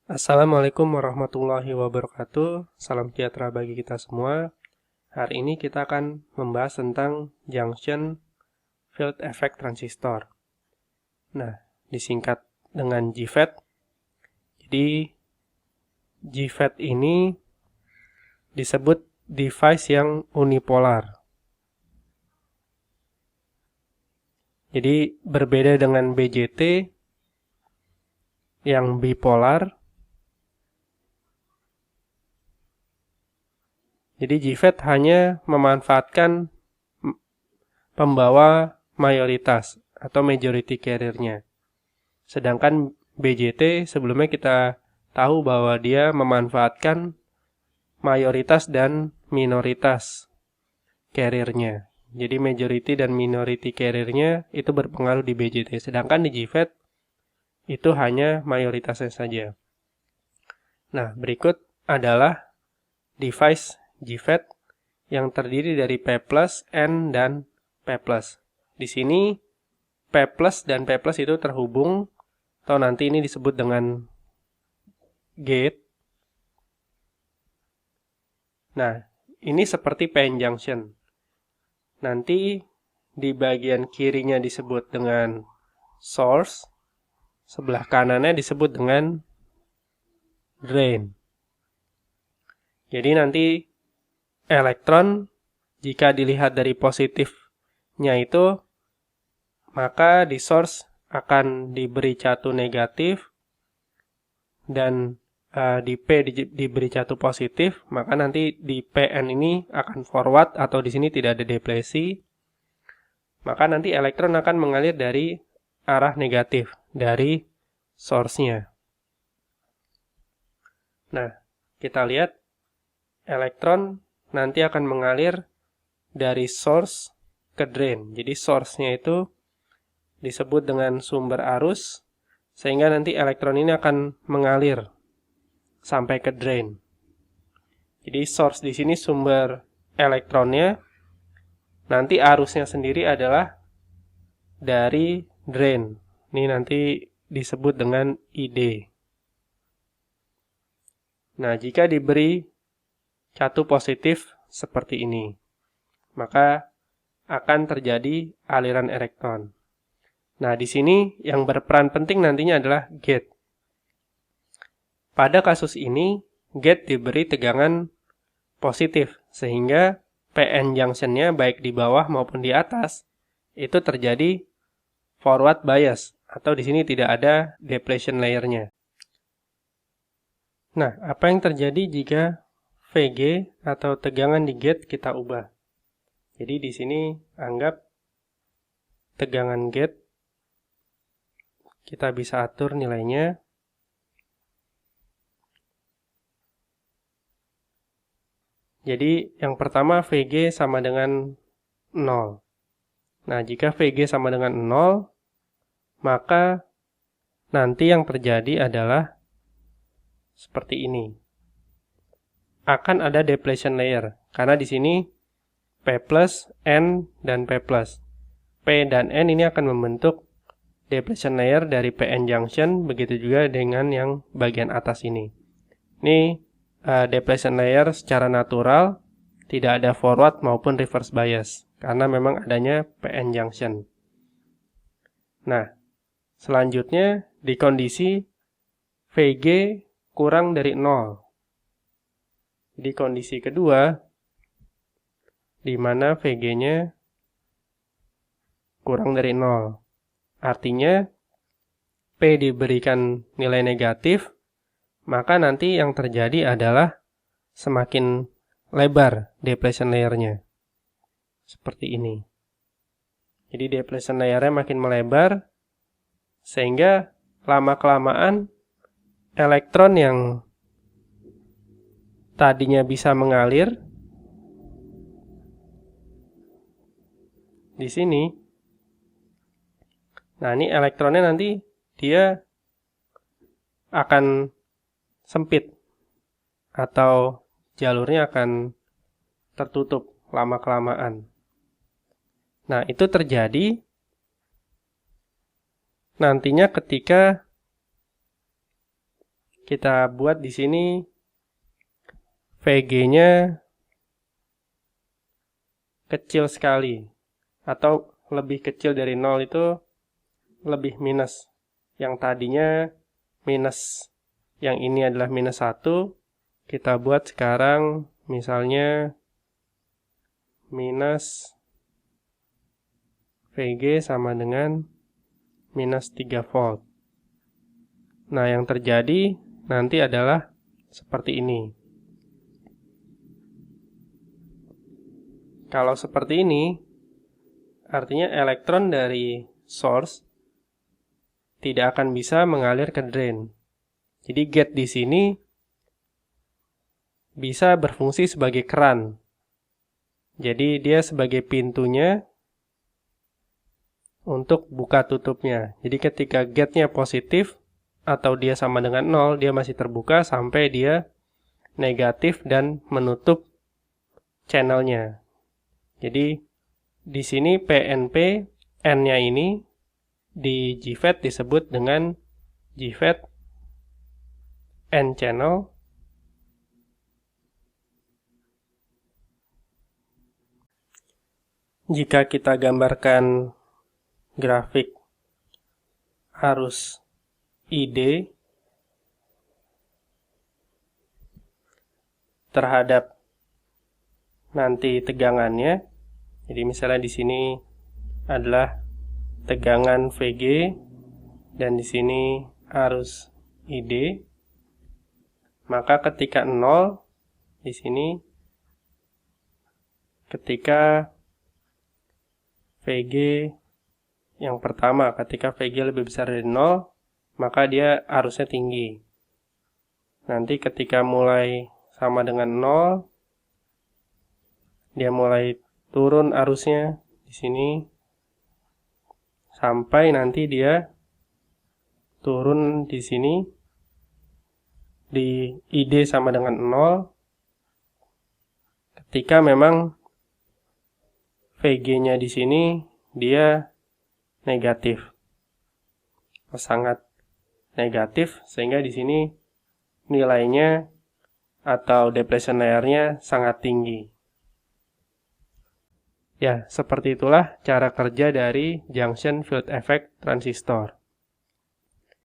Assalamualaikum warahmatullahi wabarakatuh. Salam sejahtera bagi kita semua. Hari ini kita akan membahas tentang junction field effect transistor. Nah, disingkat dengan JFET. Jadi, JFET ini disebut device yang unipolar. Jadi, berbeda dengan BJT yang bipolar. Jadi JFET hanya memanfaatkan pembawa mayoritas atau majority carrier-nya. Sedangkan BJT sebelumnya kita tahu bahwa dia memanfaatkan mayoritas dan minoritas carrier-nya. Jadi majority dan minority carrier-nya itu berpengaruh di BJT. Sedangkan di JFET itu hanya mayoritasnya saja. Nah, berikut adalah device JFET yang terdiri dari P+, N, dan P+. Di sini P+ dan P+ itu terhubung, atau nanti ini disebut dengan gate. Nah, ini seperti PN junction. Nanti di bagian kirinya disebut dengan source, sebelah kanannya disebut dengan drain. Jadi nanti elektron jika dilihat dari positifnya itu, maka di source akan diberi catu negatif dan di P diberi catu positif, maka nanti di PN ini akan forward atau di sini tidak ada depresi. Maka nanti elektron akan mengalir dari arah negatif dari source-nya. Nah, kita lihat elektron nanti akan mengalir dari source ke drain. Jadi source-nya itu disebut dengan sumber arus, sehingga nanti elektron ini akan mengalir sampai ke drain. Jadi source di sini sumber elektronnya, nanti arusnya sendiri adalah dari drain. Ini nanti disebut dengan ID. Nah, jika diberi catu positif seperti ini, maka akan terjadi aliran elektron. Nah, di sini yang berperan penting nantinya adalah gate. Pada kasus ini, gate diberi tegangan positif, sehingga PN junction-nya baik di bawah maupun di atas, itu terjadi forward bias, atau di sini tidak ada depletion layer-nya. Nah, apa yang terjadi jika VG atau tegangan di gate kita ubah? Jadi di sini anggap tegangan gate kita bisa atur nilainya. Jadi yang pertama VG sama dengan 0. Nah, jika VG sama dengan 0, maka nanti yang terjadi adalah seperti ini. Akan ada depletion layer, karena di sini P+, N, dan P+. P dan N ini akan membentuk depletion layer dari PN junction, begitu juga dengan yang bagian atas ini. Ini depletion layer secara natural, tidak ada forward maupun reverse bias, karena memang adanya PN junction. Nah, selanjutnya di kondisi VG kurang dari 0. Di kondisi kedua, di mana VG-nya kurang dari 0. Artinya, P diberikan nilai negatif, maka nanti yang terjadi adalah semakin lebar depletion layer-nya. Seperti ini. Jadi depletion layer-nya makin melebar, sehingga lama-kelamaan elektron yang tadinya bisa mengalir di sini. Nah, ini elektronnya nanti dia akan sempit atau jalurnya akan tertutup lama-kelamaan. Nah, itu terjadi nantinya ketika kita buat di sini VG-nya kecil sekali, atau lebih kecil dari 0 itu lebih minus. Yang tadinya minus, yang ini adalah minus 1, kita buat sekarang misalnya minus VG sama dengan minus 3 volt. Nah, yang terjadi nanti adalah seperti ini. Kalau seperti ini, artinya elektron dari source tidak akan bisa mengalir ke drain. Jadi gate di sini bisa berfungsi sebagai keran. Jadi dia sebagai pintunya untuk buka tutupnya. Jadi ketika gate-nya positif atau dia sama dengan 0, dia masih terbuka sampai dia negatif dan menutup channelnya. Jadi di sini PNP N-nya ini di JFET disebut dengan JFET N channel. Jika kita gambarkan grafik arus ID terhadap nanti tegangannya. Jadi misalnya di sini adalah tegangan VG dan di sini arus ID. Maka ketika 0 di sini, ketika VG yang pertama, ketika VG lebih besar dari 0, maka dia arusnya tinggi. Nanti ketika mulai sama dengan 0, dia mulai turun arusnya di sini sampai nanti dia turun di sini di ID sama dengan 0 ketika memang VG-nya di sini dia negatif. Sangat negatif sehingga di sini nilainya atau depletion layer-nya sangat tinggi. Ya, seperti itulah cara kerja dari junction field effect transistor.